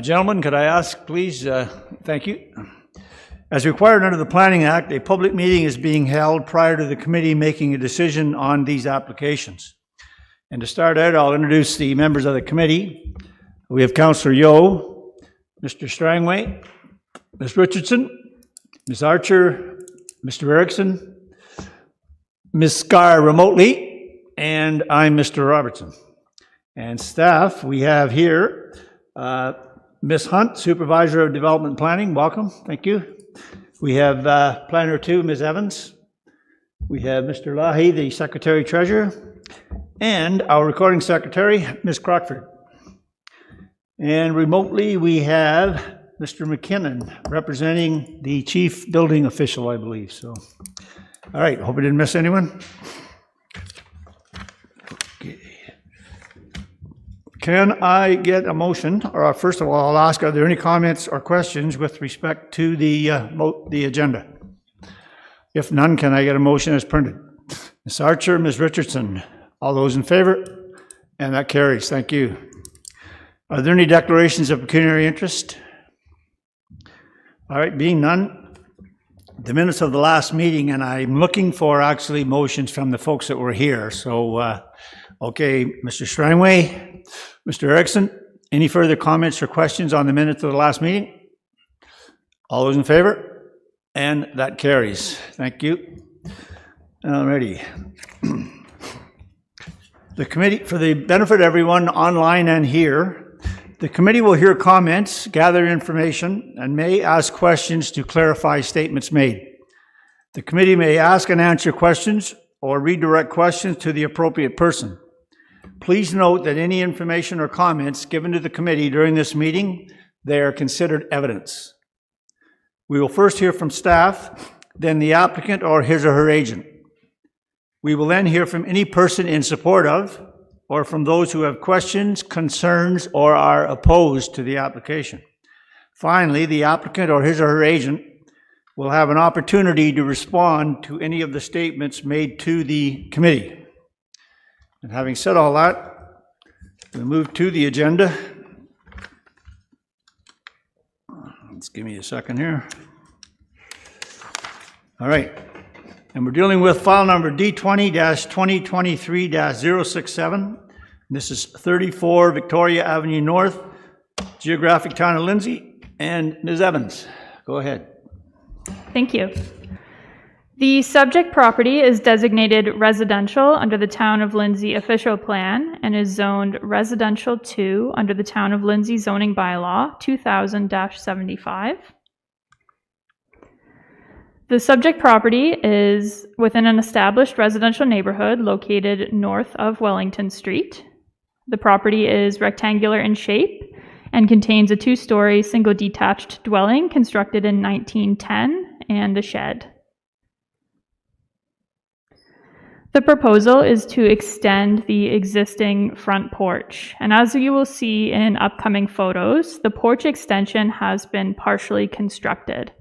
Gentlemen, could I ask, please, thank you. As required under the Planning Act, a public meeting is being held prior to the committee making a decision on these applications. And to start out, I'll introduce the members of the committee. We have Councillor Yeo, Mr. Strangway, Ms. Richardson, Ms. Archer, Mr. Erickson, Ms. Scar remotely, and I'm Mr. Robertson. And staff, we have here Ms. Hunt, Supervisor of Development Planning. Welcome. Thank you. We have Planner 2, Ms. Evans. We have Mr. Lahi, the Secretary-Treasurer, and our Recording Secretary, Ms. Crockford. And remotely, we have Mr. McKinnon, representing the Chief Building Official, I believe. So, all right, hope I didn't miss anyone. Okay. Can I get a motion? Or first of all, I'll ask, are there any comments or questions with respect to the agenda? If none, can I get a motion as printed? Ms. Archer, Ms. Richardson, all those in favor? And that carries. Thank you. Are there any declarations of pecuniary interest? All right, being none, the minutes of the last meeting, and I'm looking for actually motions from the folks that were here. So, okay, Mr. Strangway, Mr. Erickson, any further comments or questions on the minutes of the last meeting? All those in favor? And that carries. Thank you. All righty. The committee, for the benefit of everyone online and here, the committee will hear comments, gather information, and may ask questions to clarify statements made. The committee may ask and answer questions or redirect questions to the appropriate person. Please note that any information or comments given to the committee during this meeting, they are considered evidence. We will first hear from staff, then the applicant or his or her agent. We will then hear from any person in support of or from those who have questions, concerns, or are opposed to the application. Finally, the applicant or his or her agent will have an opportunity to respond to any of the statements made to the committee. And having said all that, we'll move to the agenda. Let's give me a second here. All right. And we're dealing with file number D20-2023-067. This is 34 Victoria Avenue North, geographic town of Lindsay. And Ms. Evans, go ahead. Thank you. The subject property is designated residential under the Town of Lindsay official plan and is zoned residential 2 under the Town of Lindsay zoning bylaw 2000-75. The subject property is within an established residential neighborhood located north of Wellington Street. The property is rectangular in shape and contains a 2-story single detached dwelling constructed in 1910 and a shed. The proposal is to extend the existing front porch, and as you will see in upcoming photos, the porch extension has been partially constructed.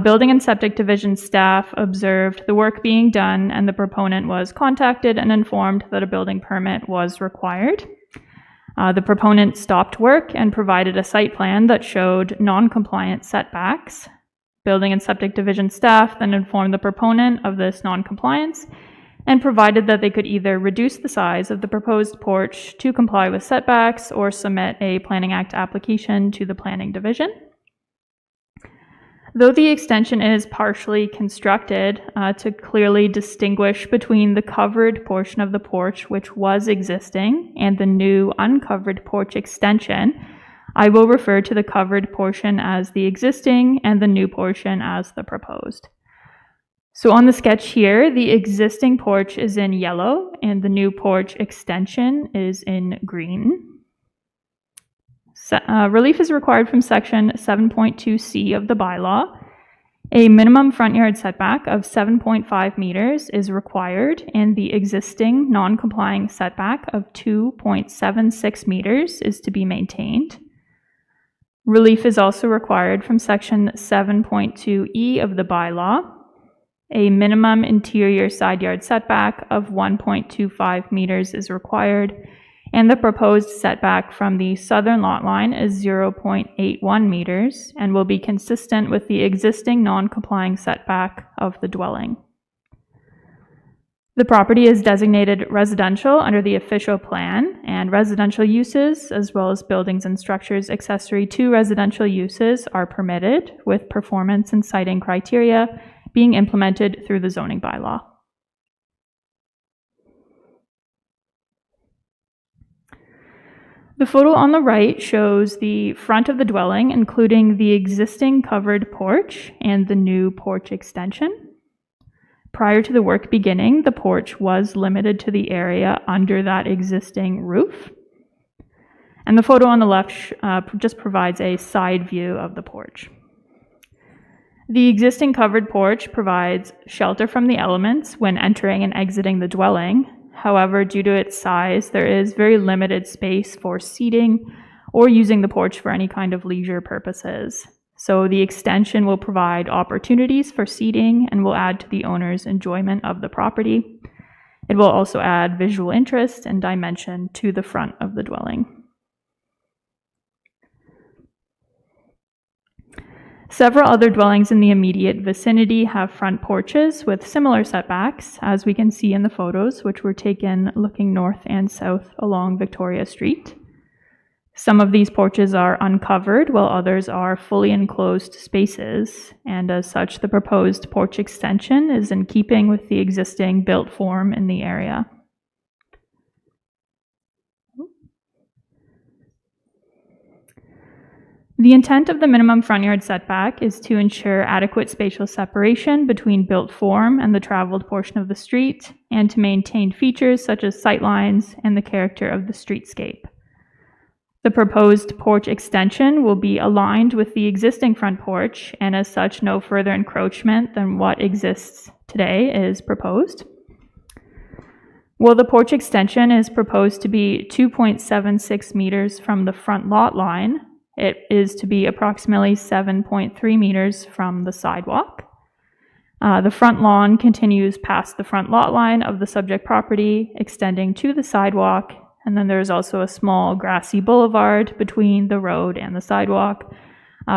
Building and Septic Division staff observed the work being done, and the proponent was contacted and informed that a building permit was required. The proponent stopped work and provided a site plan that showed non-compliant setbacks. Building and Septic Division staff then informed the proponent of this non-compliance and provided that they could either reduce the size of the proposed porch to comply with setbacks or submit a Planning Act application to the Planning Division. Though the extension is partially constructed to clearly distinguish between the covered portion of the porch, which was existing, and the new uncovered porch extension, I will refer to the covered portion as the existing and the new portion as the proposed. So on the sketch here, the existing porch is in yellow and the new porch extension is in green. Relief is required from section 7.2C of the bylaw. A minimum front yard setback of 7.5 meters is required, and the existing non-complying setback of 2.76 meters is to be maintained. Relief is also required from section 7.2E of the bylaw. A minimum interior side yard setback of 1.25 meters is required, and the proposed setback from the southern lot line is 0.81 meters and will be consistent with the existing non-complying setback of the dwelling. The property is designated residential under the official plan, and residential uses, as well as buildings and structures accessory to residential uses, are permitted, with performance and siting criteria being implemented through the zoning bylaw. The photo on the right shows the front of the dwelling, including the existing covered porch and the new porch extension. Prior to the work beginning, the porch was limited to the area under that existing roof. And the photo on the left just provides a side view of the porch. The existing covered porch provides shelter from the elements when entering and exiting the dwelling. However, due to its size, there is very limited space for seating or using the porch for any kind of leisure purposes. So the extension will provide opportunities for seating and will add to the owner's enjoyment of the property. It will also add visual interest and dimension to the front of the dwelling. Several other dwellings in the immediate vicinity have front porches with similar setbacks, as we can see in the photos, which were taken looking north and south along Victoria Street. Some of these porches are uncovered, while others are fully enclosed spaces, and as such, the proposed porch extension is in keeping with the existing built form in the area. The intent of the minimum front yard setback is to ensure adequate spatial separation between built form and the traveled portion of the street, and to maintain features such as sightlines and the character of the streetscape. The proposed porch extension will be aligned with the existing front porch, and as such, no further encroachment than what exists today is proposed. While the porch extension is proposed to be 2.76 meters from the front lot line, it is to be approximately 7.3 meters from the sidewalk. The front lawn continues past the front lot line of the subject property, extending to the sidewalk, and then there's also a small grassy boulevard between the road and the sidewalk,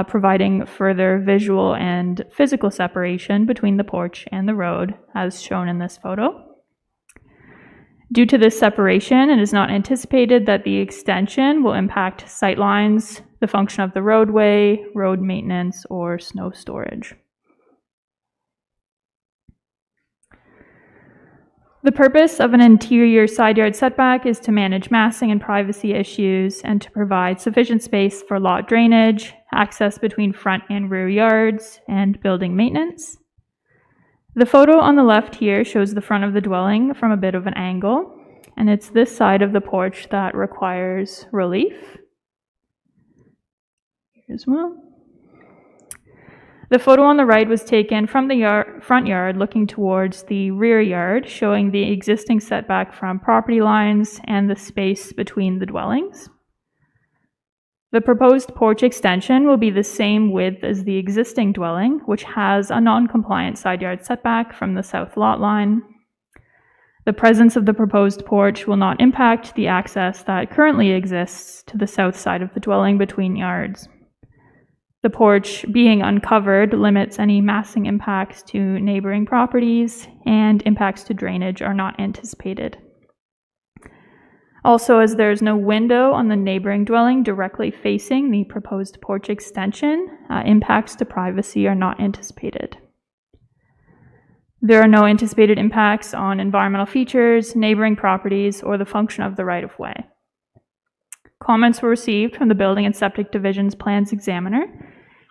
providing further visual and physical separation between the porch and the road, as shown in this photo. Due to this separation, it is not anticipated that the extension will impact sightlines, the function of the roadway, road maintenance, or snow storage. The purpose of an interior side yard setback is to manage massing and privacy issues and to provide sufficient space for lot drainage, access between front and rear yards, and building maintenance. The photo on the left here shows the front of the dwelling from a bit of an angle, and it's this side of the porch that requires relief. Here as well. The photo on the right was taken from the front yard looking towards the rear yard, showing the existing setback from property lines and the space between the dwellings. The proposed porch extension will be the same width as the existing dwelling, which has a non-compliant side yard setback from the south lot line. The presence of the proposed porch will not impact the access that currently exists to the south side of the dwelling between yards. The porch being uncovered limits any massing impacts to neighboring properties, and impacts to drainage are not anticipated. Also, as there is no window on the neighboring dwelling directly facing the proposed porch extension, impacts to privacy are not anticipated. There are no anticipated impacts on environmental features, neighboring properties, or the function of the right-of-way. Comments were received from the Building and Septic Division's plans examiner,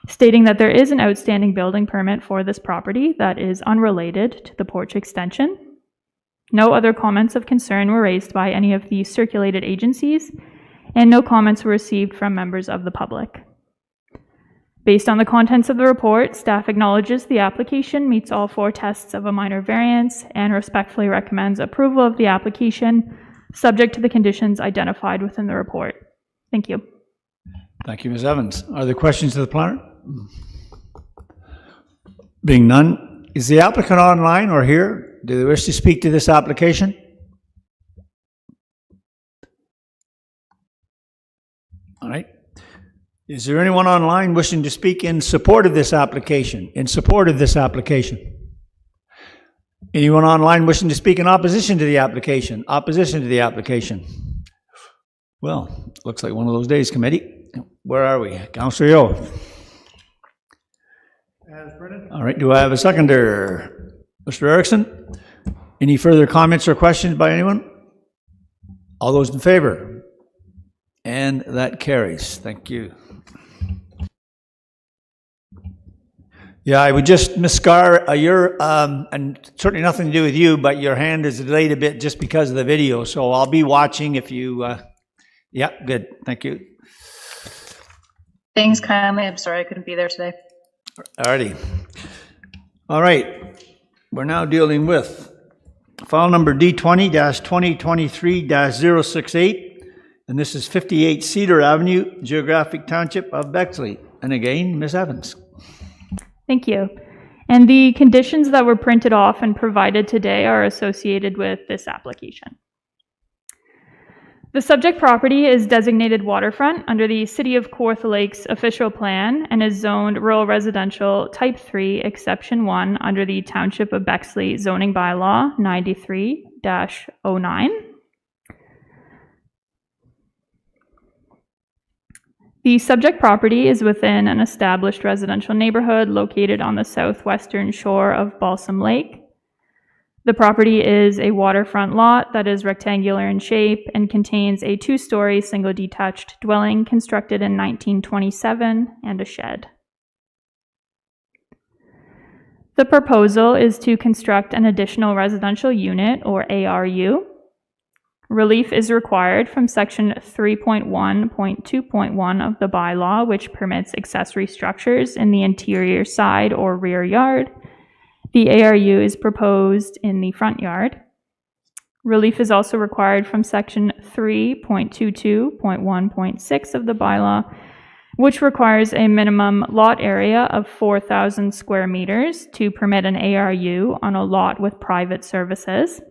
stating that there is an outstanding building permit for this property that is unrelated to the porch extension. No other comments of concern were raised by any of the circulated agencies, and no comments were received from members of the public. Based on the contents of the report, staff acknowledges the application meets all 4 tests of a minor variance and respectfully recommends approval of the application, subject to the conditions identified within the report. Thank you. Thank you, Ms. Evans. Are there questions to the planner? Being none, is the applicant online or here? Do they wish to speak to this application? All right. Is there anyone online wishing to speak in support of this application? In support of this application? Anyone online wishing to speak in opposition to the application? Opposition to the application? Well, looks like one of those days, committee. Where are we? Councillor Yeo. All right, do I have a seconder? Mr. Erickson? Any further comments or questions by anyone? All those in favor? And that carries. Thank you. Yeah, I would just, Ms. Scar, and certainly nothing to do with you, but your hand is delayed a bit just because of the video, so I'll be watching if you, yeah, good, thank you. Thanks kindly. I'm sorry I couldn't be there today. Alrighty. All right, we're now dealing with file number D20-2023-068, and this is 58 Cedar Avenue, Geographic Township of Bexley. And again, Ms. Evans. Thank you. And the conditions that were printed off and provided today are associated with this application. The subject property is designated waterfront under the City of Kawartha Lakes official plan and is zoned rural residential type 3 exception 1 under the Township of Bexley zoning bylaw 93-09. The subject property is within an established residential neighborhood located on the southwestern shore of Balsam Lake. The property is a waterfront lot that is rectangular in shape and contains a 2-story single detached dwelling constructed in 1927 and a shed. The proposal is to construct an additional residential unit, or ARU. Relief is required from section 3.1.2.1 of the bylaw, which permits accessory structures in the interior side or rear yard. The ARU is proposed in the front yard. Relief is also required from section 3.22.1.6 of the bylaw, which requires a minimum lot area of 4,000 square meters to permit an ARU on a lot with private services.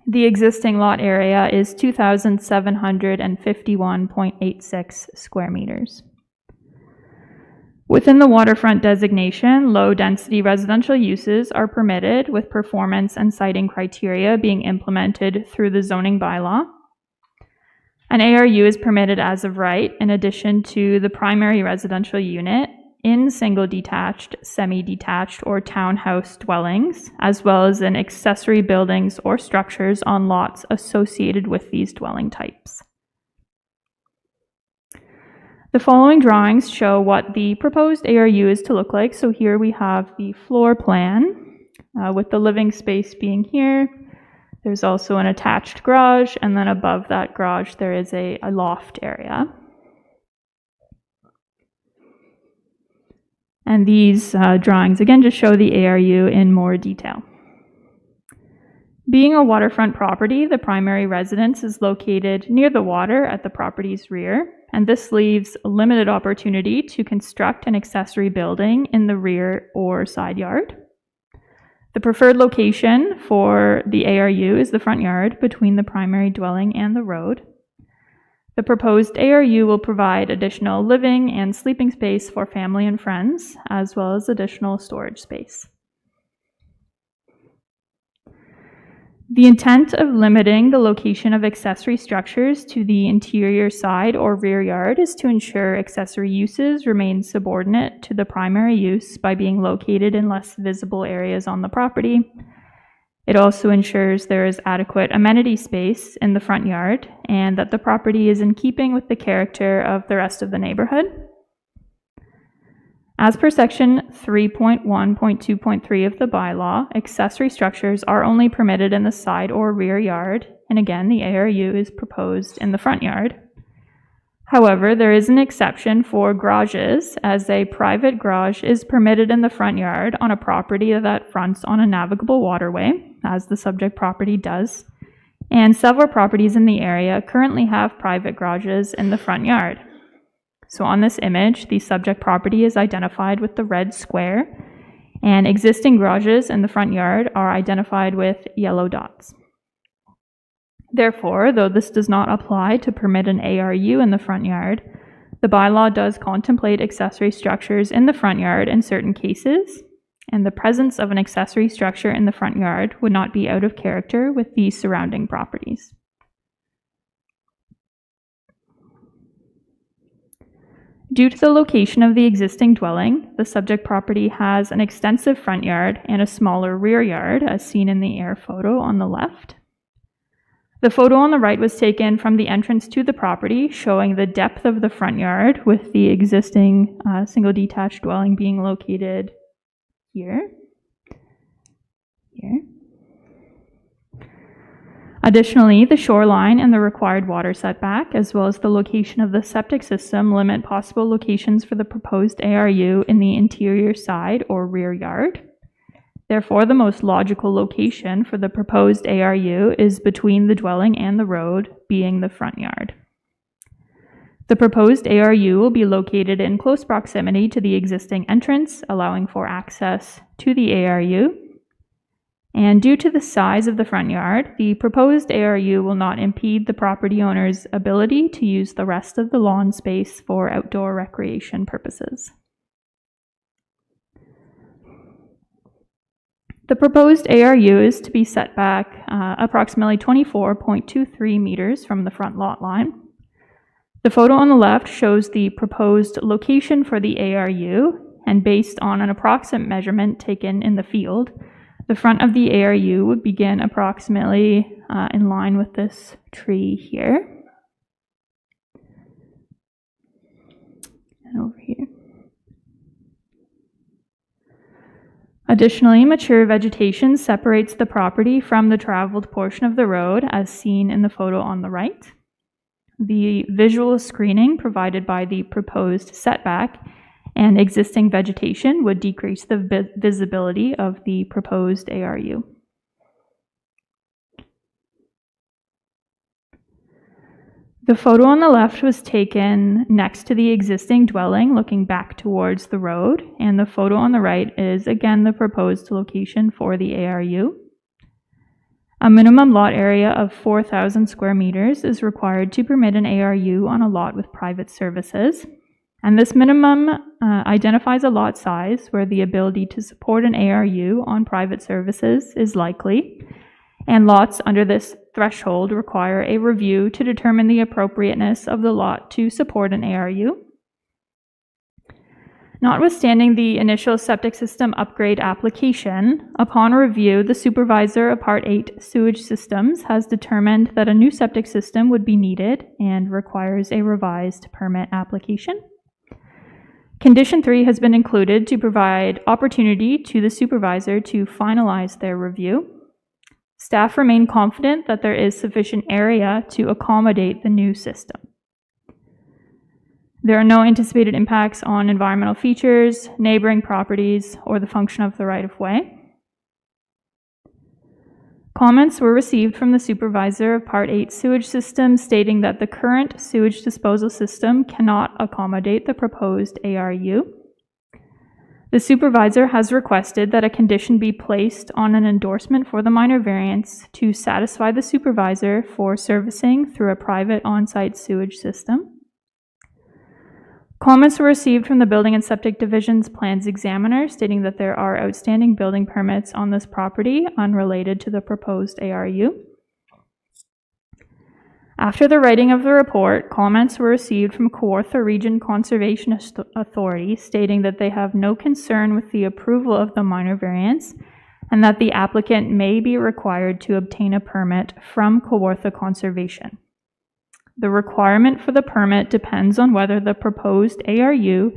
The existing lot area is 2,751.86 square meters. Within the waterfront designation, low-density residential uses are permitted with performance and siting criteria being implemented through the zoning bylaw. An ARU is permitted as of right in addition to the primary residential unit in single detached, semi-detached, or townhouse dwellings, as well as in accessory buildings or structures on lots associated with these dwelling types. The following drawings show what the proposed ARU is to look like. So here we have the floor plan with the living space being here. There's also an attached garage, and then above that garage there is a loft area. And these drawings again just show the ARU in more detail. Being a waterfront property, the primary residence is located near the water at the property's rear, and this leaves a limited opportunity to construct an accessory building in the rear or side yard. The preferred location for the ARU is the front yard between the primary dwelling and the road. The proposed ARU will provide additional living and sleeping space for family and friends, as well as additional storage space. The intent of limiting the location of accessory structures to the interior side or rear yard is to ensure accessory uses remain subordinate to the primary use by being located in less visible areas on the property. It also ensures there is adequate amenity space in the front yard and that the property is in keeping with the character of the rest of the neighborhood. As per section 3.1.2.3 of the bylaw, accessory structures are only permitted in the side or rear yard, and again, the ARU is proposed in the front yard. However, there is an exception for garages, as a private garage is permitted in the front yard on a property that fronts on a navigable waterway, as the subject property does, and several properties in the area currently have private garages in the front yard. So on this image, the subject property is identified with the red square, and existing garages in the front yard are identified with yellow dots. Therefore, though this does not apply to permit an ARU in the front yard, The bylaw does contemplate accessory structures in the front yard in certain cases, and the presence of an accessory structure in the front yard would not be out of character with the surrounding properties. Due to the location of the existing dwelling, the subject property has an extensive front yard and a smaller rear yard, as seen in the air photo on the left. The photo on the right was taken from the entrance to the property, showing the depth of the front yard, with the existing single detached dwelling being located here. Additionally, the shoreline and the required water setback, as well as the location of the septic system, limit possible locations for the proposed ARU in the interior side or rear yard. Therefore, the most logical location for the proposed ARU is between the dwelling and the road, being the front yard. The proposed ARU will be located in close proximity to the existing entrance, allowing for access to the ARU. And due to the size of the front yard, the proposed ARU will not impede the property owner's ability to use the rest of the lawn space for outdoor recreation purposes. The proposed ARU is to be set back approximately 24.23 meters from the front lot line. The photo on the left shows the proposed location for the ARU, and based on an approximate measurement taken in the field, the front of the ARU would begin approximately in line with this tree here. And over here. Additionally, mature vegetation separates the property from the traveled portion of the road, as seen in the photo on the right. The visual screening provided by the proposed setback and existing vegetation would decrease the visibility of the proposed ARU. The photo on the left was taken next to the existing dwelling, looking back towards the road, and the photo on the right is again the proposed location for the ARU. A minimum lot area of 4,000 square meters is required to permit an ARU on a lot with private services, and this minimum identifies a lot size where the ability to support an ARU on private services is likely, and lots under this threshold require a review to determine the appropriateness of the lot to support an ARU. Notwithstanding the initial septic system upgrade application, upon review, the supervisor of Part 8 sewage systems has determined that a new septic system would be needed and requires a revised permit application. Condition 3 has been included to provide opportunity to the supervisor to finalize their review. Staff remain confident that there is sufficient area to accommodate the new system. There are no anticipated impacts on environmental features, neighboring properties, or the function of the right-of-way. Comments were received from the supervisor of Part 8 sewage system stating that the current sewage disposal system cannot accommodate the proposed ARU. The supervisor has requested that a condition be placed on an endorsement for the minor variance to satisfy the supervisor for servicing through a private on-site sewage system. Comments were received from the Building and Septic Division's plans examiner stating that there are outstanding building permits on this property unrelated to the proposed ARU. After the writing of the report, comments were received from Kawartha Region Conservation Authority stating that they have no concern with the approval of the minor variance and that the applicant may be required to obtain a permit from Kawartha Conservation. The requirement for the permit depends on whether the proposed ARU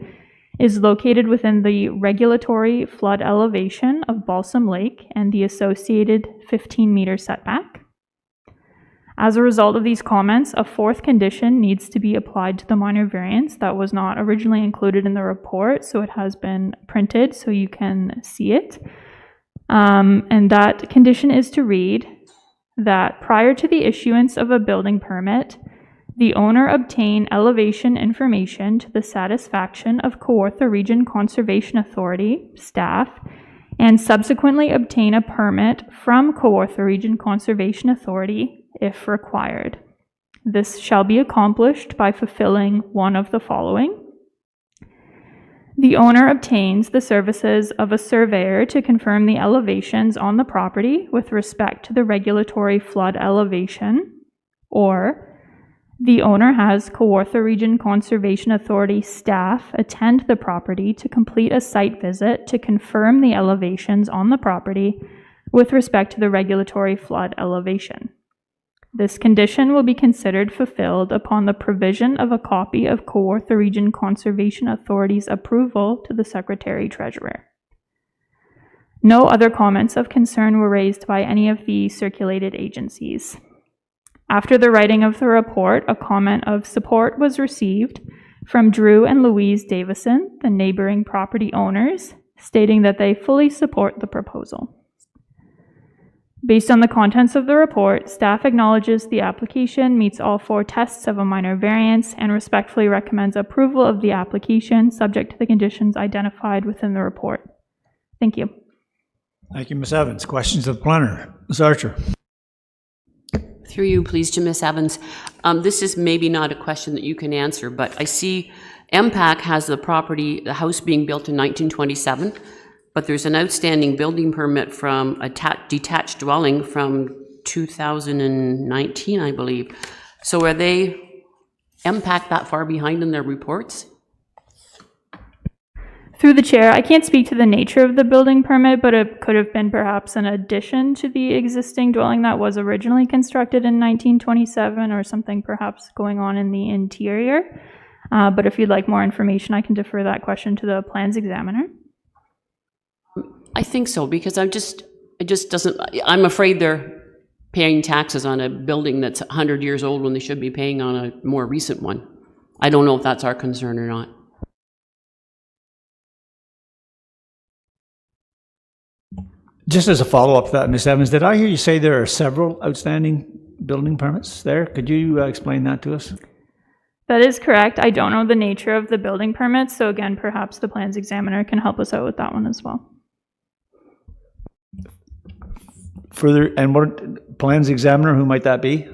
is located within the regulatory flood elevation of Balsam Lake and the associated 15-meter setback. As a result of these comments, a fourth condition needs to be applied to the minor variance that was not originally included in the report, so it has been printed so you can see it. And that condition is to read that prior to the issuance of a building permit, the owner obtain elevation information to the satisfaction of Kawartha Region Conservation Authority staff and subsequently obtain a permit from Kawartha Region Conservation Authority if required. This shall be accomplished by fulfilling one of the following. The owner obtains the services of a surveyor to confirm the elevations on the property with respect to the regulatory flood elevation, or the owner has Kawartha Region Conservation Authority staff attend the property to complete a site visit to confirm the elevations on the property with respect to the regulatory flood elevation. This condition will be considered fulfilled upon the provision of a copy of Kawartha Region Conservation Authority's approval to the Secretary-Treasurer. No other comments of concern were raised by any of the circulated agencies. After the writing of the report, a comment of support was received from Drew and Louise Davison, the neighboring property owners, stating that they fully support the proposal. Based on the contents of the report, staff acknowledges the application meets all 4 tests of a minor variance and respectfully recommends approval of the application subject to the conditions identified within the report. Thank you. Thank you, Ms. Evans. Questions of the planner? Ms. Archer. Through you, please, to Ms. Evans. This is maybe not a question that you can answer, but I see MPAC has the property, the house being built in 1927, but there's an outstanding building permit from a detached dwelling from 2019, I believe. So are they MPAC that far behind in their reports? Through the chair, I can't speak to the nature of the building permit, but it could have been perhaps an addition to the existing dwelling that was originally constructed in 1927 or something perhaps going on in the interior. But if you'd like more information, I can defer that question to the plans examiner. I think so, because it just doesn't, I'm afraid they're paying taxes on a building that's 100 years old when they should be paying on a more recent one. I don't know if that's our concern or not. Just as a follow-up to that, Ms. Evans, did I hear you say there are several outstanding building permits there? Could you explain that to us? That is correct. I don't know the nature of the building permits, so again, perhaps the plans examiner can help us out with that one as well. Further, and what plans examiner, who might that be?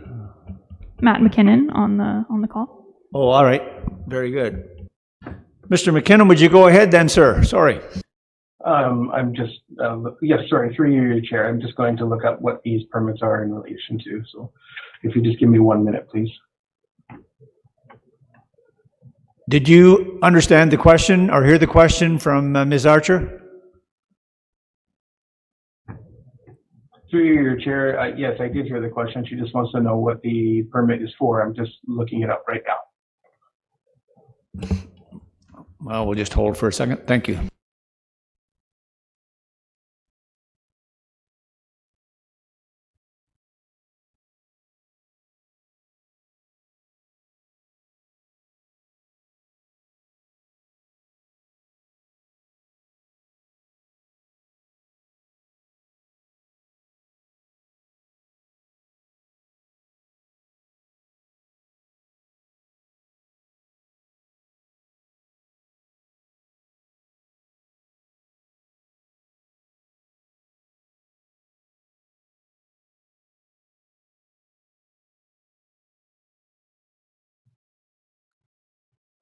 Matt McKinnon on the call. Oh, all right. Very good. Mr. McKinnon, would you go ahead then, sir? Sorry. I'm just, yes, sorry, through your chair. I'm just going to look up what these permits are in relation to. So if you just give me 1 minute, please. Did you understand the question or hear the question from Ms. Archer? Through your chair, yes, I did hear the question. She just wants to know what the permit is for. I'm just looking it up right now. Well, we'll just hold for a second. Thank you.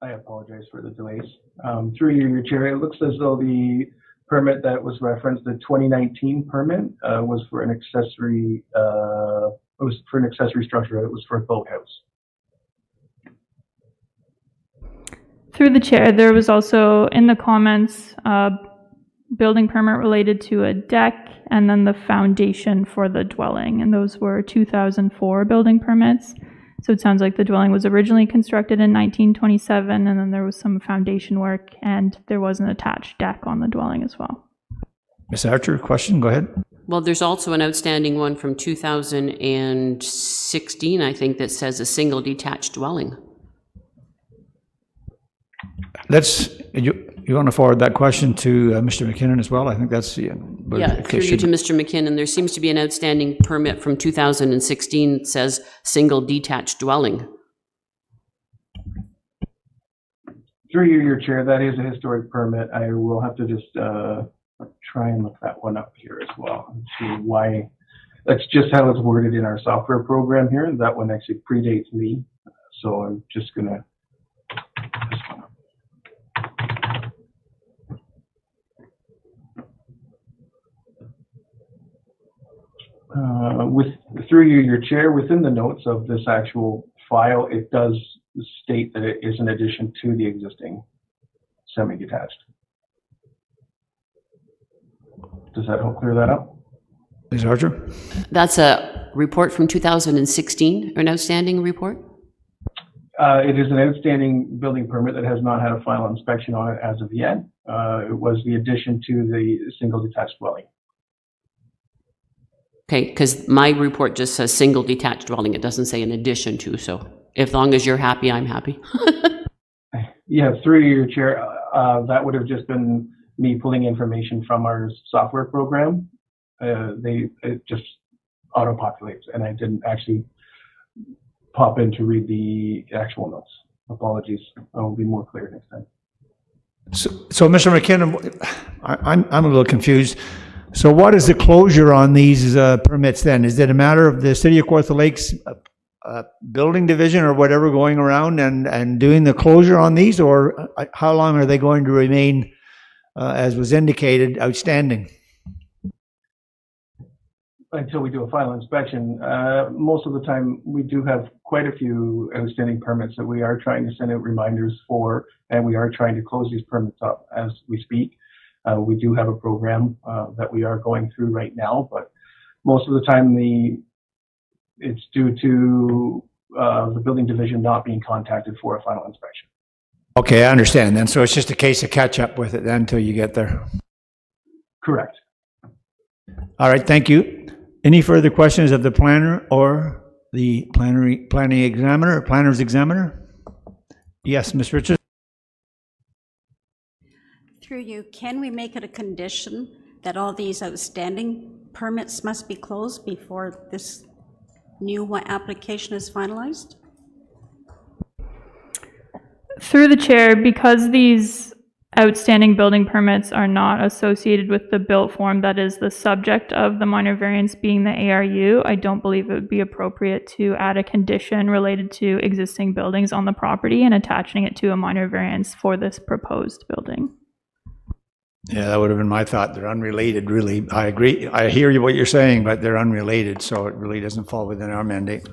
I apologize for the delays. Through your chair, it looks as though the permit that was referenced, the 2019 permit, was for an accessory. It was for an accessory structure. It was for a boathouse. Through the chair, there was also in the comments building permit related to a deck and then the foundation for the dwelling, and those were 2004 building permits. So it sounds like the dwelling was originally constructed in 1927, and then there was some foundation work, and there was an attached deck on the dwelling as well. Ms. Archer, question? Go ahead. Well, there's also an outstanding one from 2016, I think, that says a single detached dwelling. You want to forward that question to Mr. McKinnon as well? I think that's Yeah, through you to Mr. McKinnon. There seems to be an outstanding permit from 2016 that says single detached dwelling. Through your chair, that is a historic permit. I will have to just try and look that one up here as well and see why That's just how it's worded in our software program here. That one actually predates me, so I'm just gonna. Through you, your chair, within the notes of this actual file, it does state that it is an addition to the existing semi-detached. Does that help clear that up? Ms. Archer? That's a report from 2016, an outstanding report? It is an outstanding building permit that has not had a final inspection on it as of yet. It was the addition to the single detached dwelling. Okay, because my report just says single detached dwelling. It doesn't say in addition to, so as long as you're happy, I'm happy. Yeah, through your chair, that would have just been me pulling information from our software program. It just auto-populates, and I didn't actually pop in to read the actual notes. Apologies. I will be more clear next time. So Mr. McKinnon, I'm a little confused. So what is the closure on these permits then? Is it a matter of the City of Kawartha Lakes building division or whatever going around and doing the closure on these, or how long are they going to remain, as was indicated, outstanding? Until we do a final inspection. Most of the time, we do have quite a few outstanding permits that we are trying to send out reminders for, and we are trying to close these permits up as we speak. We do have a program that we are going through right now, but most of the time it's due to the building division not being contacted for a final inspection. Okay, I understand then. So it's just a case of catch up with it then until you get there. Correct. All right, thank you. Any further questions of the planner or the planning examiner or planner's examiner? Yes, Ms. Richards? Through you, can we make it a condition that all these outstanding permits must be closed before this new application is finalized? Through the chair, because these outstanding building permits are not associated with the built form that is the subject of the minor variance being the ARU, I don't believe it would be appropriate to add a condition related to existing buildings on the property and attaching it to a minor variance for this proposed building. Yeah, that would have been my thought. They're unrelated, really. I agree. I hear you what you're saying, but they're unrelated, so it really doesn't fall within our mandate.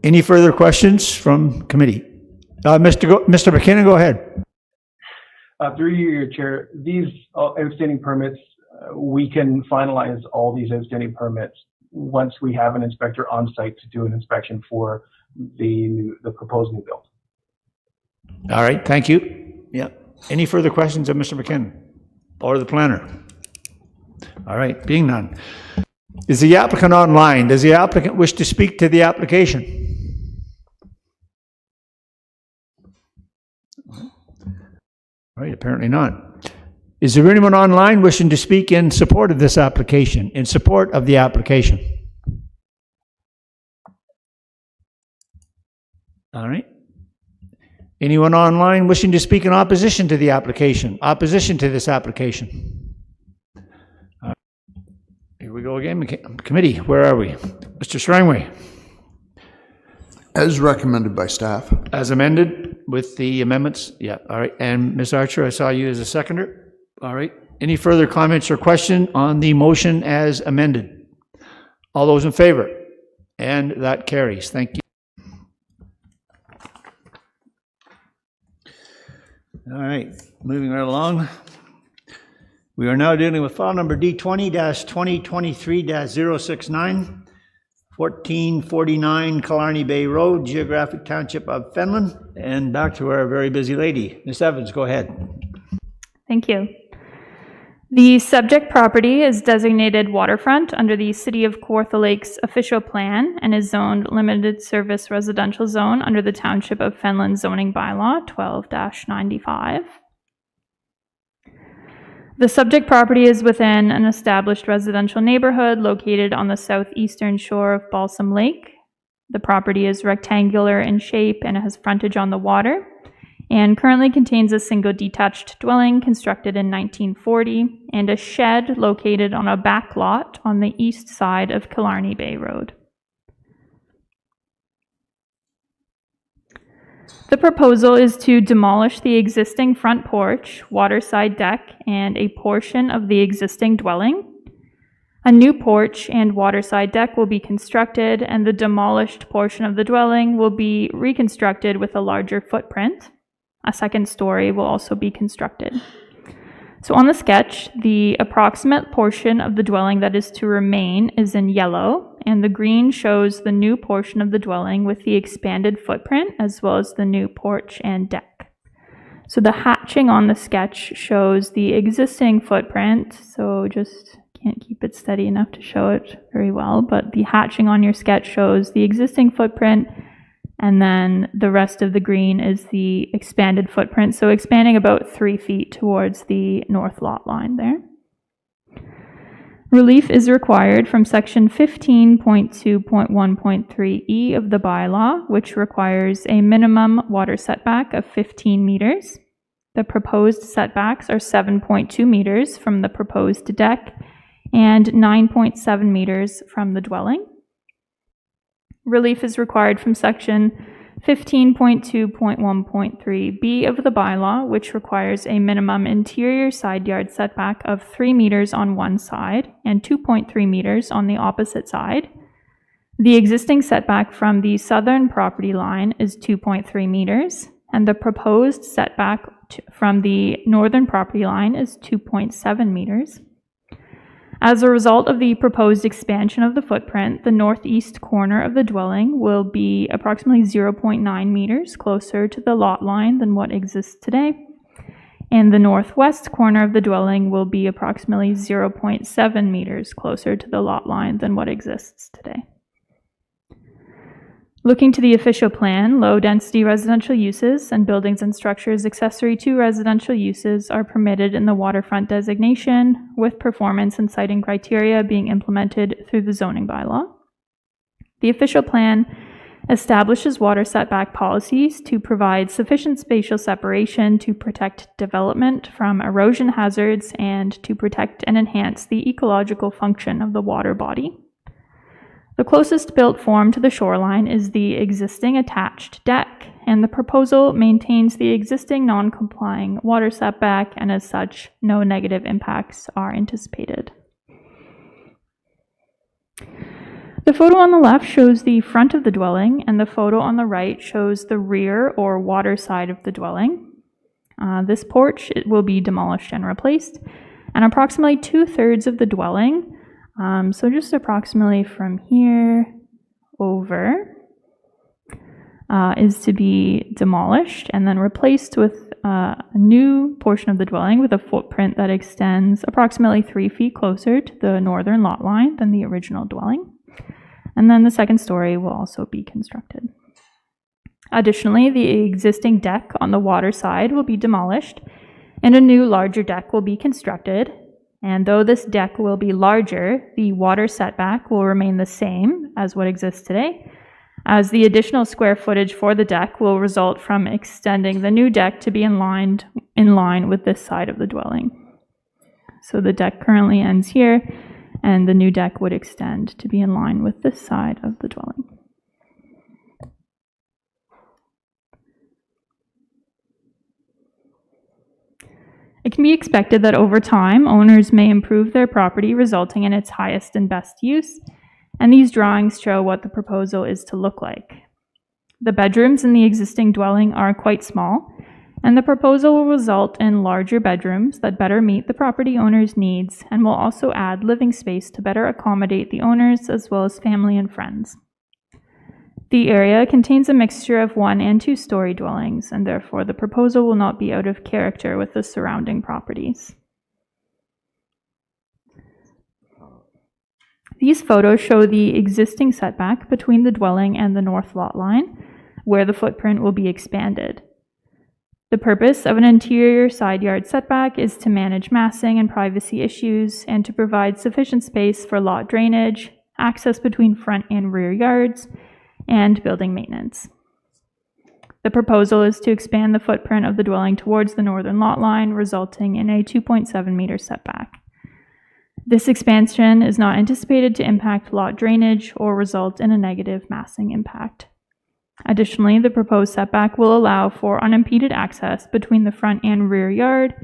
Any further questions from committee? Mr. McKinnon, go ahead. Through you, your chair, these outstanding permits, we can finalize all these outstanding permits once we have an inspector on site to do an inspection for the proposed new build. All right, thank you. Yeah. Any further questions of Mr. McKinnon or the planner? All right, being none. Is the applicant online? Does the applicant wish to speak to the application? All right, apparently not. Is there anyone online wishing to speak in support of this application, in support of the application? All right. Anyone online wishing to speak in opposition to the application, opposition to this application? Here we go again. Committee, where are we? Mr. Strangway. As recommended by staff. As amended with the amendments? Yeah, all right. And Ms. Archer, I saw you as a seconder. All right. Any further comments or question on the motion as amended? All those in favor? And that carries. Thank you. All right, moving right along. We are now dealing with file number D20-2023-069, 1449 Killarney Bay Road, Geographic Township of Fenelon. And back to our very busy lady. Ms. Evans, go ahead. Thank you. The subject property is designated waterfront under the City of Kawartha Lakes official plan and is zoned limited service residential zone under the Township of Fenelon zoning bylaw 12-95. The subject property is within an established residential neighborhood located on the southeastern shore of Balsam Lake. The property is rectangular in shape and has frontage on the water. and currently contains a single detached dwelling constructed in 1940 and a shed located on a back lot on the east side of Killarney Bay Road. The proposal is to demolish the existing front porch, waterside deck, and a portion of the existing dwelling. A new porch and waterside deck will be constructed, and the demolished portion of the dwelling will be reconstructed with a larger footprint. A second story will also be constructed. So on the sketch, the approximate portion of the dwelling that is to remain is in yellow, and the green shows the new portion of the dwelling with the expanded footprint as well as the new porch and deck. So the hatching on the sketch shows the existing footprint, so just can't keep it steady enough to show it very well, but the hatching on your sketch shows the existing footprint, and then the rest of the green is the expanded footprint, so expanding about 3 feet towards the north lot line there. Relief is required from section 15.2.1.3E of the bylaw, which requires a minimum water setback of 15 meters. The proposed setbacks are 7.2 meters from the proposed deck and 9.7 meters from the dwelling. Relief is required from section 15.2.1.3b of the bylaw, which requires a minimum interior side yard setback of 3 meters on one side and 2.3 meters on the opposite side. The existing setback from the southern property line is 2.3 meters, and the proposed setback from the northern property line is 2.7 meters. As a result of the proposed expansion of the footprint, the northeast corner of the dwelling will be approximately 0.9 meters closer to the lot line than what exists today, and the northwest corner of the dwelling will be approximately 0.7 meters closer to the lot line than what exists today. Looking to the official plan, low-density residential uses and buildings and structures accessory to residential uses are permitted in the waterfront designation, with performance and siting criteria being implemented through the zoning bylaw. The official plan establishes water setback policies to provide sufficient spatial separation to protect development from erosion hazards and to protect and enhance the ecological function of the water body. The closest built form to the shoreline is the existing attached deck, and the proposal maintains the existing non-complying water setback, and as such, no negative impacts are anticipated. The photo on the left shows the front of the dwelling, and the photo on the right shows the rear or water side of the dwelling. This porch will be demolished and replaced, and approximately 2/3 of the dwelling, so just approximately from here over, is to be demolished and then replaced with a new portion of the dwelling with a footprint that extends approximately 3 feet closer to the northern lot line than the original dwelling. And then the second story will also be constructed. Additionally, the existing deck on the water side will be demolished and a new larger deck will be constructed. And though this deck will be larger, the water setback will remain the same as what exists today, as the additional square footage for the deck will result from extending the new deck to be in line with this side of the dwelling. So the deck currently ends here, and the new deck would extend to be in line with this side of the dwelling. It can be expected that over time, owners may improve their property, resulting in its highest and best use, and these drawings show what the proposal is to look like. The bedrooms in the existing dwelling are quite small, and the proposal will result in larger bedrooms that better meet the property owner's needs and will also add living space to better accommodate the owners as well as family and friends. The area contains a mixture of 1- and 2-story dwellings, and therefore the proposal will not be out of character with the surrounding properties. These photos show the existing setback between the dwelling and the north lot line, where the footprint will be expanded. The purpose of an interior side yard setback is to manage massing and privacy issues and to provide sufficient space for lot drainage, access between front and rear yards, and building maintenance. The proposal is to expand the footprint of the dwelling towards the northern lot line, resulting in a 2.7 meter setback. This expansion is not anticipated to impact lot drainage or result in a negative massing impact. Additionally, the proposed setback will allow for unimpeded access between the front and rear yard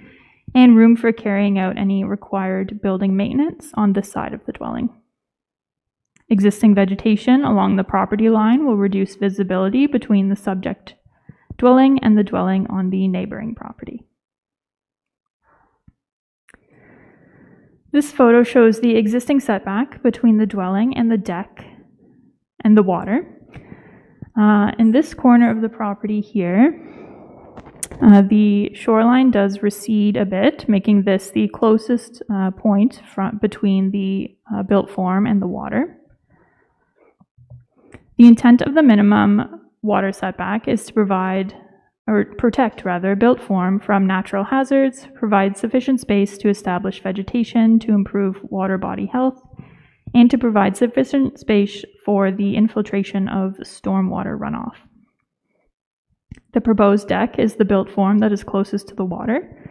and room for carrying out any required building maintenance on this side of the dwelling. Existing vegetation along the property line will reduce visibility between the subject dwelling and the dwelling on the neighboring property. This photo shows the existing setback between the dwelling and the deck and the water. In this corner of the property here, the shoreline does recede a bit, making this the closest point between the built form and the water. The intent of the minimum water setback is to protect built form from natural hazards, provide sufficient space to establish vegetation to improve water body health, and to provide sufficient space for the infiltration of stormwater runoff. The proposed deck is the built form that is closest to the water.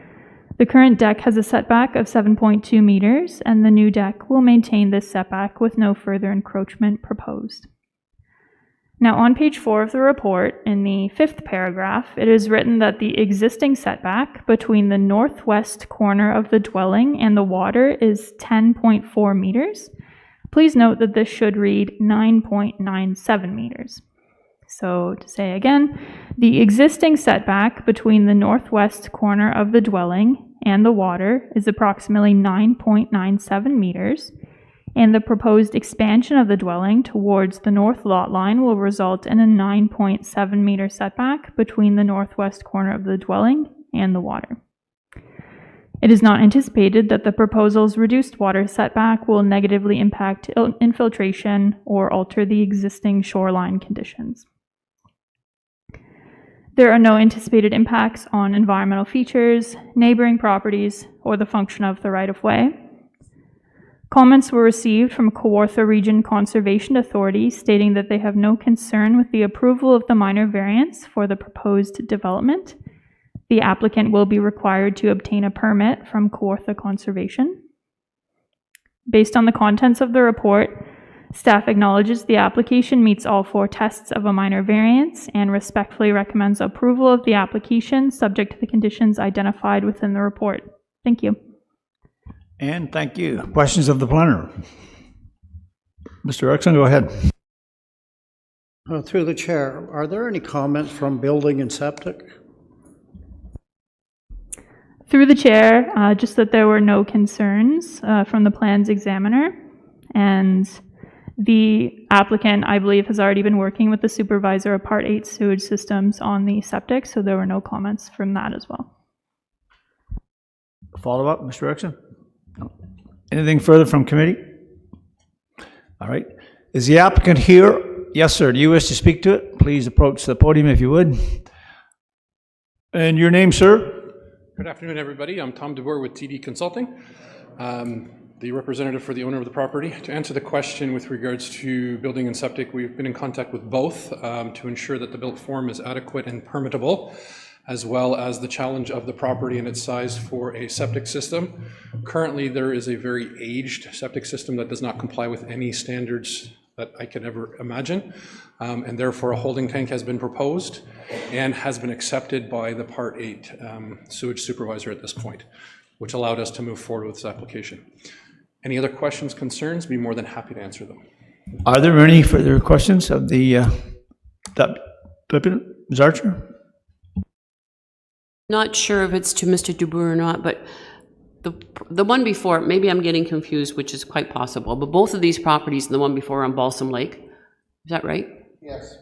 The current deck has a setback of 7.2 meters, and the new deck will maintain this setback with no further encroachment proposed. Now, on page 4 of the report, in the 5th paragraph, it is written that the existing setback between the northwest corner of the dwelling and the water is 10.4 meters. Please note that this should read 9.97 meters. So, to say again, the existing setback between the northwest corner of the dwelling and the water is approximately 9.97 meters. And the proposed expansion of the dwelling towards the north lot line will result in a 9.7 meter setback between the northwest corner of the dwelling and the water. It is not anticipated that the proposal's reduced water setback will negatively impact infiltration or alter the existing shoreline conditions. There are no anticipated impacts on environmental features, neighboring properties, or the function of the right-of-way. Comments were received from Kawartha Region Conservation Authority stating that they have no concern with the approval of the minor variance for the proposed development. The applicant will be required to obtain a permit from Kawartha Conservation. Based on the contents of the report, staff acknowledges the application meets all 4 tests of a minor variance and respectfully recommends approval of the application subject to the conditions identified within the report. Thank you. And thank you. Questions of the planner? Mr. Erickson, go ahead. Through the chair, are there any comments from building and septic? Through the chair, just that there were no concerns from the plans examiner, and the applicant, I believe, has already been working with the supervisor of Part 8 sewage systems on the septic, so there were no comments from that as well. Follow-up, Mr. Erickson? No. Anything further from committee? All right. Is the applicant here? Yes, sir. Do you wish to speak to it? Please approach the podium if you would. And your name, sir? Good afternoon, everybody. I'm Tom DeBoer with TD Consulting, the representative for the owner of the property. To answer the question with regards to building and septic, we've been in contact with both to ensure that the built form is adequate and permittable, as well as the challenge of the property and its size for a septic system. Currently, there is a very aged septic system that does not comply with any standards that I could ever imagine, and therefore a holding tank has been proposed and has been accepted by the Part 8 sewage supervisor at this point, which allowed us to move forward with this application. Any other questions, concerns? Be more than happy to answer them. Are there any further questions of the Ms. Archer? Not sure if it's to Mr. DeBoer or not, but the one before, maybe I'm getting confused, which is quite possible, but both of these properties and the one before are on Balsam Lake. Is that right? Yes.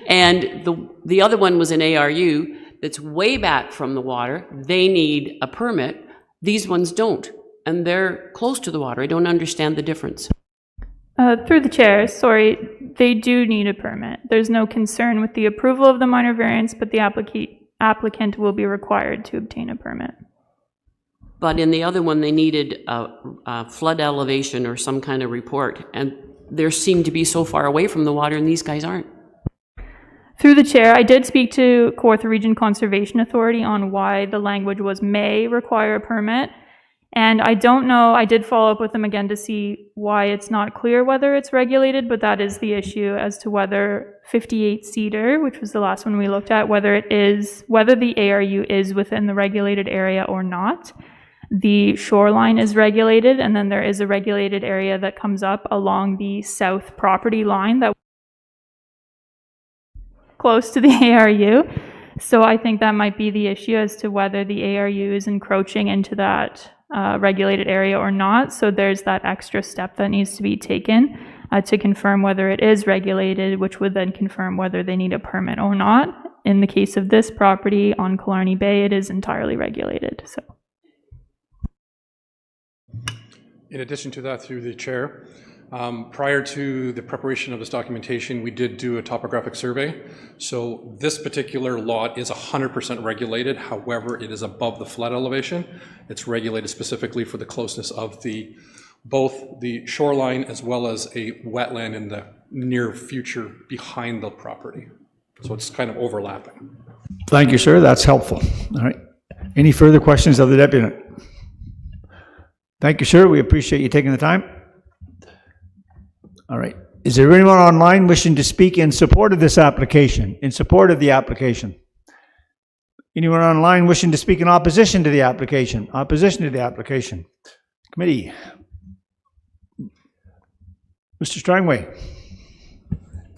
And the other one was an ARU that's way back from the water. They need a permit. These ones don't, and they're close to the water. I don't understand the difference. Through the chair, sorry, they do need a permit. There's no concern with the approval of the minor variance, but the applicant will be required to obtain a permit. But in the other one, they needed a flood elevation or some kind of report, and they seem to be so far away from the water, and these guys aren't. Through the chair, I did speak to Kawartha Region Conservation Authority on why the language was may require a permit. And I don't know, I did follow up with them again to see why it's not clear whether it's regulated, but that is the issue as to whether 58 Cedar, which was the last one we looked at, whether the ARU is within the regulated area or not. The shoreline is regulated, and then there is a regulated area that comes up along the south property line that close to the ARU. So I think that might be the issue as to whether the ARU is encroaching into that regulated area or not. So there's that extra step that needs to be taken to confirm whether it is regulated, which would then confirm whether they need a permit or not. In the case of this property on Killarney Bay, it is entirely regulated. So. In addition to that, through the chair, prior to the preparation of this documentation, we did do a topographic survey. So this particular lot is 100% regulated. However, it is above the flood elevation. It's regulated specifically for the closeness of both the shoreline as well as a wetland in the near future behind the property. So it's kind of overlapping. Thank you, sir. That's helpful. All right. Any further questions of the deputy? Thank you, sir. We appreciate you taking the time. All right. Is there anyone online wishing to speak in support of this application, in support of the application? Anyone online wishing to speak in opposition to the application? Opposition to the application. Committee. Mr. Strangway.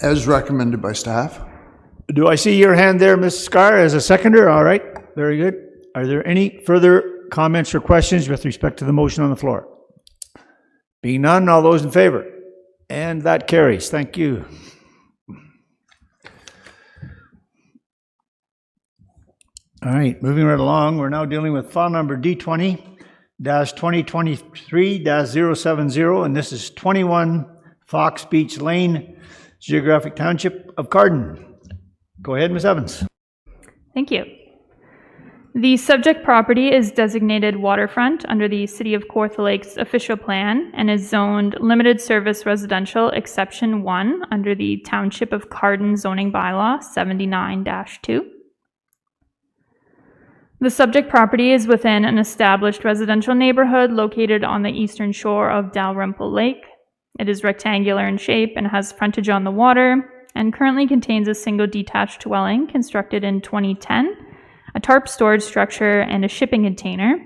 As recommended by staff. Do I see your hand there, Ms. Scar, as a seconder? All right. Very good. Are there any further comments or questions with respect to the motion on the floor? Being none, all those in favor? And that carries. Thank you. All right, moving right along, we're now dealing with file number D20-2023-070, and this is 21 Fox Beach Lane, Geographic Township of Carden. Go ahead, Ms. Evans. Thank you. The subject property is designated waterfront under the City of Kawartha Lakes official plan and is zoned limited service residential exception 1 under the Township of Carden zoning bylaw 79-2. The subject property is within an established residential neighborhood located on the eastern shore of Dalrymple Lake. It is rectangular in shape and has frontage on the water and currently contains a single detached dwelling constructed in 2010, a tarp storage structure, and a shipping container.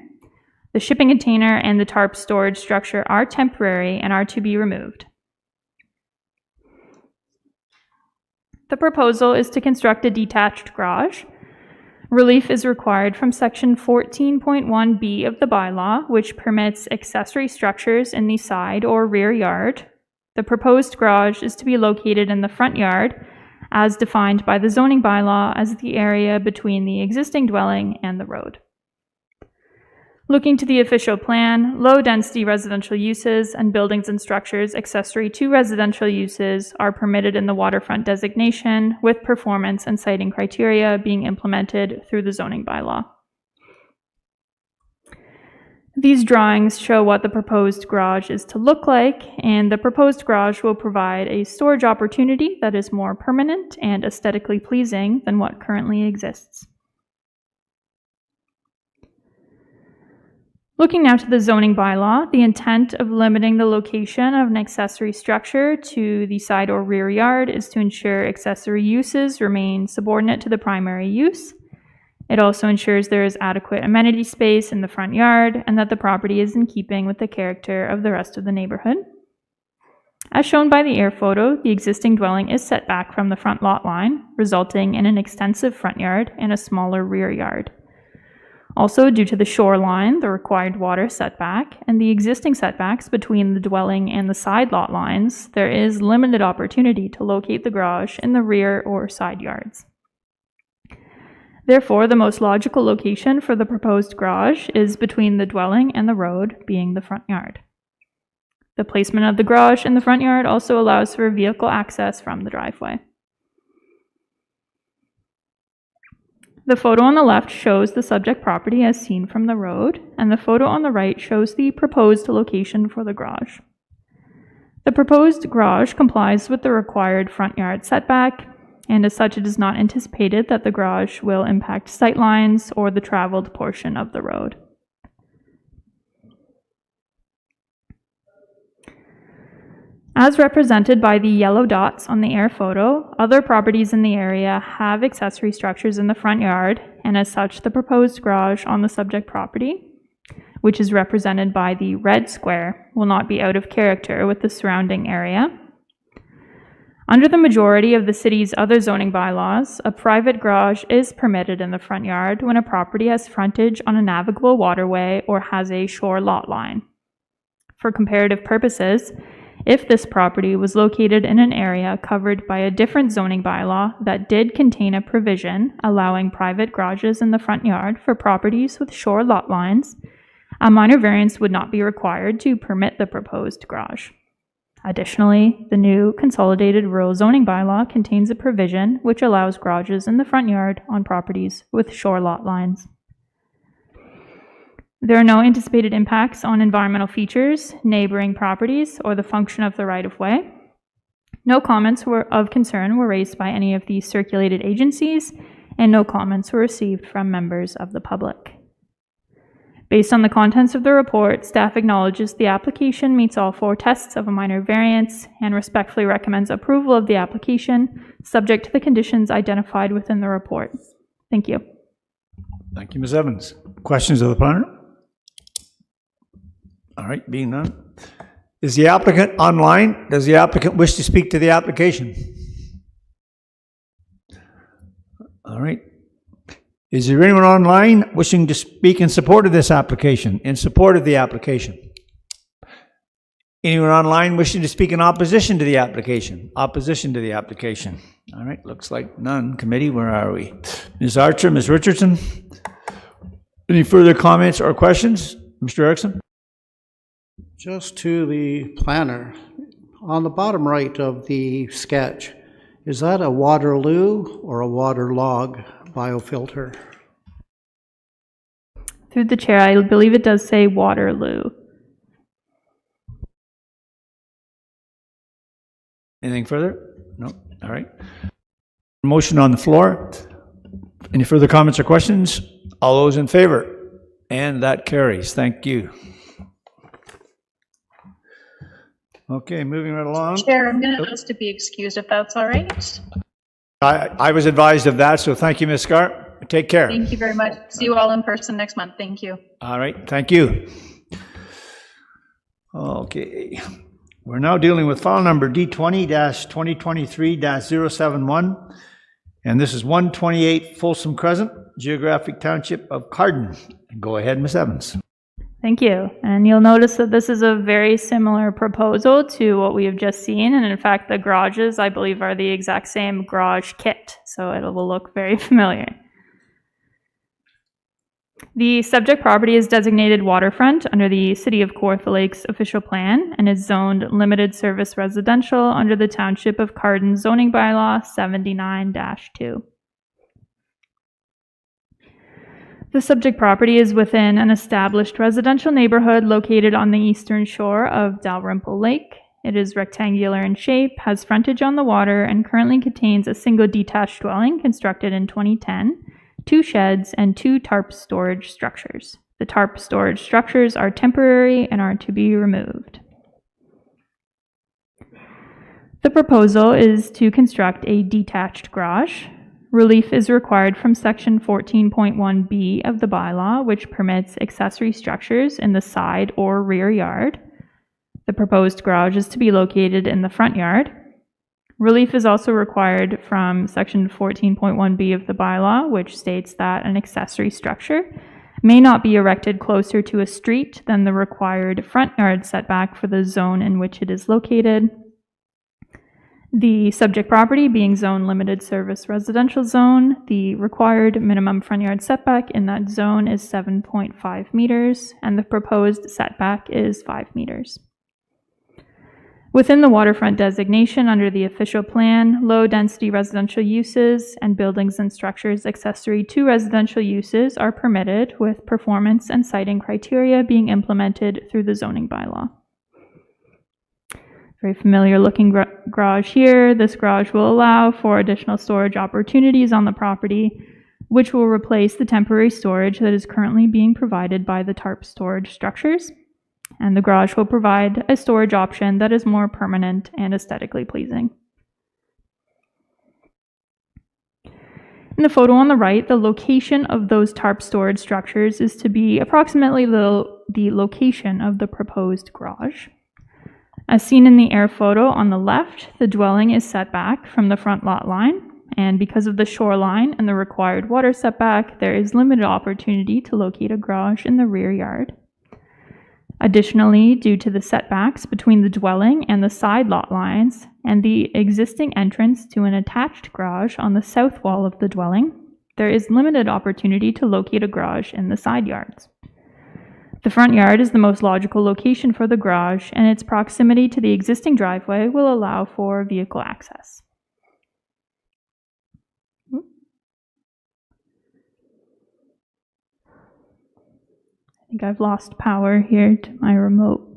The shipping container and the tarp storage structure are temporary and are to be removed. The proposal is to construct a detached garage. Relief is required from section 14.1B of the bylaw, which permits accessory structures in the side or rear yard. The proposed garage is to be located in the front yard, as defined by the zoning bylaw as the area between the existing dwelling and the road. Looking to the official plan, low-density residential uses and buildings and structures accessory to residential uses are permitted in the waterfront designation, with performance and siting criteria being implemented through the zoning bylaw. These drawings show what the proposed garage is to look like, and the proposed garage will provide a storage opportunity that is more permanent and aesthetically pleasing than what currently exists. Looking now to the zoning bylaw, the intent of limiting the location of an accessory structure to the side or rear yard is to ensure accessory uses remain subordinate to the primary use. It also ensures there is adequate amenity space in the front yard and that the property is in keeping with the character of the rest of the neighborhood. As shown by the air photo, the existing dwelling is set back from the front lot line, resulting in an extensive front yard and a smaller rear yard. Also, due to the shoreline, the required water setback, and the existing setbacks between the dwelling and the side lot lines, there is limited opportunity to locate the garage in the rear or side yards. Therefore, the most logical location for the proposed garage is between the dwelling and the road, being the front yard. The placement of the garage in the front yard also allows for vehicle access from the driveway. The photo on the left shows the subject property as seen from the road, and the photo on the right shows the proposed location for the garage. The proposed garage complies with the required front yard setback and as such, it is not anticipated that the garage will impact sightlines or the traveled portion of the road. As represented by the yellow dots on the air photo, other properties in the area have accessory structures in the front yard, and as such, the proposed garage on the subject property, which is represented by the red square, will not be out of character with the surrounding area. Under the majority of the city's other zoning bylaws, a private garage is permitted in the front yard when a property has frontage on a navigable waterway or has a shore lot line. For comparative purposes, if this property was located in an area covered by a different zoning bylaw that did contain a provision allowing private garages in the front yard for properties with shore lot lines, a minor variance would not be required to permit the proposed garage. Additionally, the new consolidated rural zoning bylaw contains a provision which allows garages in the front yard on properties with shore lot lines. There are no anticipated impacts on environmental features, neighboring properties, or the function of the right-of-way. No comments of concern were raised by any of the circulated agencies, and no comments were received from members of the public. Based on the contents of the report, staff acknowledges the application meets all 4 tests of a minor variance and respectfully recommends approval of the application, subject to the conditions identified within the report. Thank you. Thank you, Ms. Evans. Questions of the planner? All right, being none. Is the applicant online? Does the applicant wish to speak to the application? All right. Is there anyone online wishing to speak in support of this application, in support of the application? Anyone online wishing to speak in opposition to the application? Opposition to the application. All right, looks like none. Committee, where are we? Ms. Archer, Ms. Richardson? Any further comments or questions? Mr. Erickson? Just to the planner, on the bottom right of the sketch, is that a Waterloo or a waterlog biofilter? Through the chair, I believe it does say Waterloo. Anything further? No? All right. Motion on the floor. Any further comments or questions? All those in favor? And that carries. Thank you. Okay, moving right along. Chair, I'm going to ask to be excused if that's all right. I was advised of that, so thank you, Ms. Scott. Take care. Thank you very much. See you all in person next month. Thank you. All right, thank you. Okay, we're now dealing with file number D20-2023-071, and this is 128 Folsom Crescent, Geographic Township of Carden. Go ahead, Ms. Evans. Thank you. And you'll notice that this is a very similar proposal to what we have just seen. And in fact, the garages, I believe, are the exact same garage kit. So it will look very familiar. The subject property is designated waterfront under the City of Kawartha Lakes official plan and is zoned limited service residential under the Township of Carden zoning bylaw 79-2. The subject property is within an established residential neighborhood located on the eastern shore of Dalrymple Lake. It is rectangular in shape, has frontage on the water, and currently contains a single detached dwelling constructed in 2010, 2 sheds, and 2 tarp storage structures. The tarp storage structures are temporary and are to be removed. The proposal is to construct a detached garage. Relief is required from section 14.1B of the bylaw, which permits accessory structures in the side or rear yard. The proposed garage is to be located in the front yard. Relief is also required from section 14.1B of the bylaw, which states that an accessory structure may not be erected closer to a street than the required front yard setback for the zone in which it is located. The subject property being zone limited service residential zone, the required minimum front yard setback in that zone is 7.5 meters, and the proposed setback is 5 meters. Within the waterfront designation under the official plan, low-density residential uses and buildings and structures accessory to residential uses are permitted, with performance and siting criteria being implemented through the zoning bylaw. Very familiar looking garage here. This garage will allow for additional storage opportunities on the property, which will replace the temporary storage that is currently being provided by the tarp storage structures. And the garage will provide a storage option that is more permanent and aesthetically pleasing. In the photo on the right, the location of those tarp storage structures is to be approximately the location of the proposed garage. As seen in the air photo on the left, the dwelling is set back from the front lot line, and because of the shoreline and the required water setback, there is limited opportunity to locate a garage in the rear yard. Additionally, due to the setbacks between the dwelling and the side lot lines and the existing entrance to an attached garage on the south wall of the dwelling, there is limited opportunity to locate a garage in the side yards. The front yard is the most logical location for the garage, and its proximity to the existing driveway will allow for vehicle access. I think I've lost power here to my remote.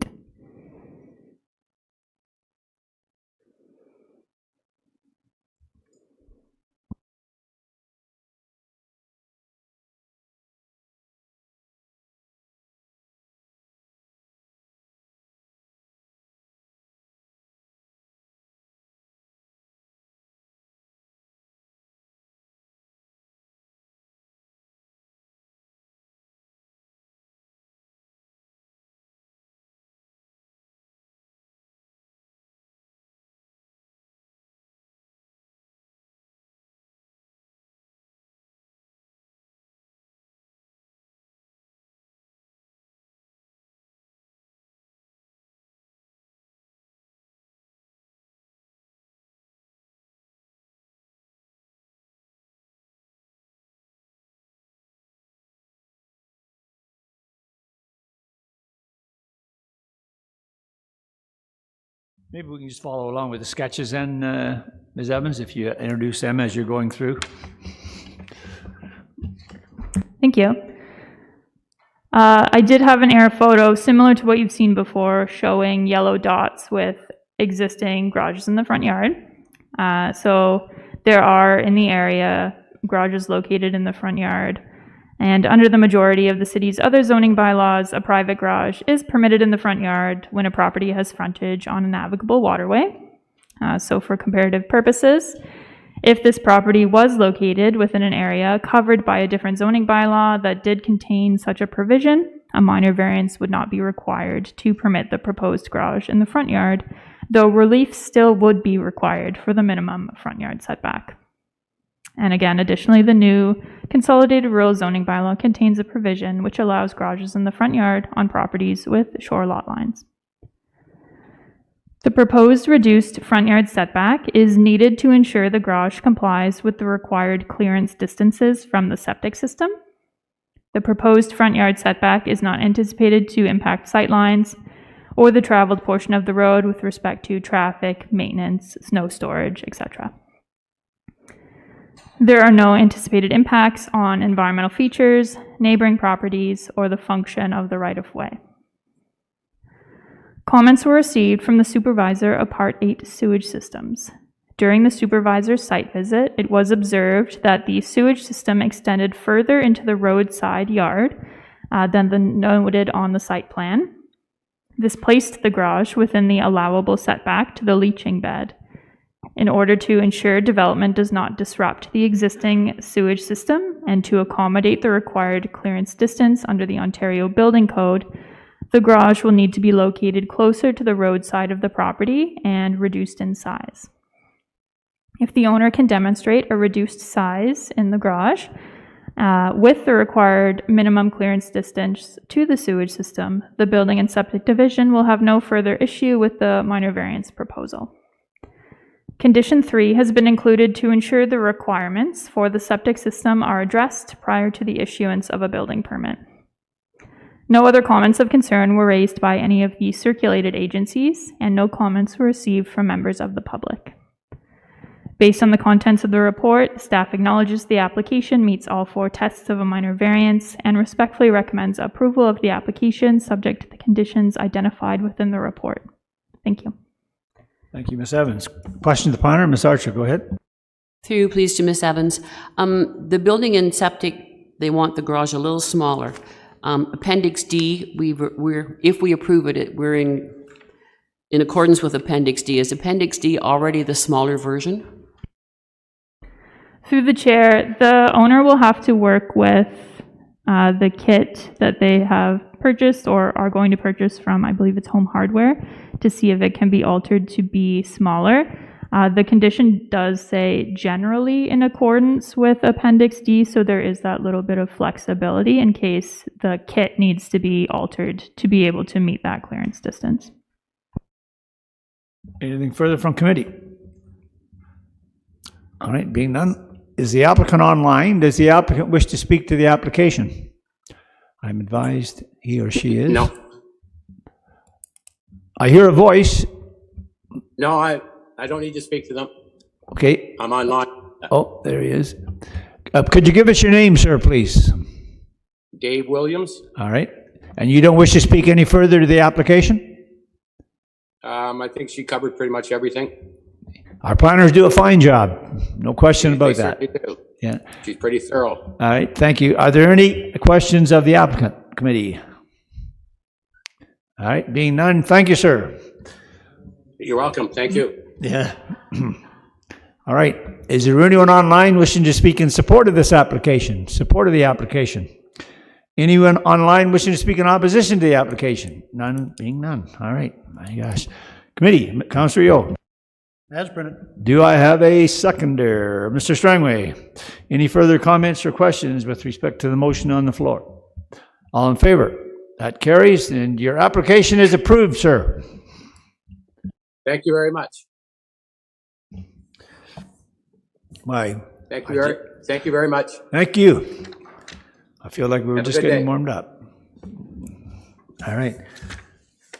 Maybe we can just follow along with the sketches then, Ms. Evans, if you introduce them as you're going through. Thank you. I did have an air photo similar to what you've seen before, showing yellow dots with existing garages in the front yard. So there are in the area garages located in the front yard. And under the majority of the city's other zoning bylaws, a private garage is permitted in the front yard when a property has frontage on a navigable waterway. So for comparative purposes, if this property was located within an area covered by a different zoning bylaw that did contain such a provision, a minor variance would not be required to permit the proposed garage in the front yard, though relief still would be required for the minimum front yard setback. And again, additionally, the new Consolidated Rural Zoning Bylaw contains a provision which allows garages in the front yard on properties with shore lot lines. The proposed reduced front yard setback is needed to ensure the garage complies with the required clearance distances from the septic system. The proposed front yard setback is not anticipated to impact sightlines or the traveled portion of the road with respect to traffic, maintenance, snow storage, etc. There are no anticipated impacts on environmental features, neighboring properties, or the function of the right-of-way. Comments were received from the supervisor of Part 8 sewage systems. During the supervisor's site visit, it was observed that the sewage system extended further into the roadside yard than the noted on the site plan. This placed the garage within the allowable setback to the leaching bed. In order to ensure development does not disrupt the existing sewage system and to accommodate the required clearance distance under the Ontario Building Code, the garage will need to be located closer to the roadside of the property and reduced in size. If the owner can demonstrate a reduced size in the garage with the required minimum clearance distance to the sewage system, the Building and Septic Division will have no further issue with the minor variance proposal. Condition 3 has been included to ensure the requirements for the septic system are addressed prior to the issuance of a building permit. No other comments of concern were raised by any of the circulated agencies, and no comments were received from members of the public. Based on the contents of the report, staff acknowledges the application meets all 4 tests of a minor variance and respectfully recommends approval of the application subject to the conditions identified within the report. Thank you. Thank you, Ms. Evans. Question to the planner, Ms. Archer, go ahead. Through you, please, to Ms. Evans. The building and septic, they want the garage a little smaller. Appendix D, if we approve it, we're in accordance with Appendix D. Is Appendix D already the smaller version? Through the chair, the owner will have to work with the kit that they have purchased or are going to purchase from, I believe it's Home Hardware, to see if it can be altered to be smaller. The condition does say generally in accordance with Appendix D, so there is that little bit of flexibility in case the kit needs to be altered to be able to meet that clearance distance. Anything further from committee? All right, being none, is the applicant online? Does the applicant wish to speak to the application? I'm advised he or she is. No. I hear a voice. No, I don't need to speak to them. Okay. I'm online. Oh, there he is. Could you give us your name, sir, please? Dave Williams. All right. And you don't wish to speak any further to the application? I think she covered pretty much everything. Our planners do a fine job. No question about that. They do. Yeah. She's pretty thorough. All right. Thank you. Are there any questions of the applicant committee? All right. Being none, thank you, sir. You're welcome. Thank you. Yeah. All right. Is there anyone online wishing to speak in support of this application? Support of the application? Anyone online wishing to speak in opposition to the application? None, being none. All right. My gosh. Committee, Councillor Yeo. As printed. Do I have a seconder? Mr. Strangway. Any further comments or questions with respect to the motion on the floor? All in favor? That carries, and your application is approved, sir. Thank you very much. Why? Thank you very much. Thank you. I feel like we were Have a just good getting day. warmed up. All right.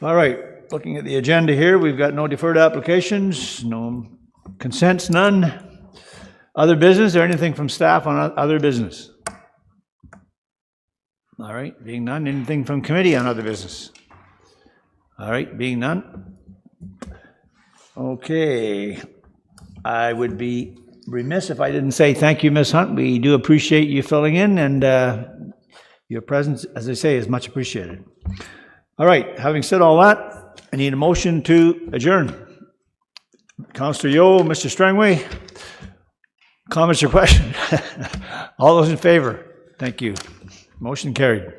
All right. Looking at the agenda here, we've got no deferred applications, no consents, none. Other business or anything from staff on other business? All right. Being none, anything from committee on other business? All right. Being none. Okay. I would be remiss if I didn't say thank you, Ms. Hunt. We do appreciate you filling in, and your presence, as I say, is much appreciated. All right, having said all that, I need a motion to adjourn. Councillor Yeo, Mr. Strangway, comments or questions? All those in favor? Thank you. Motion carried.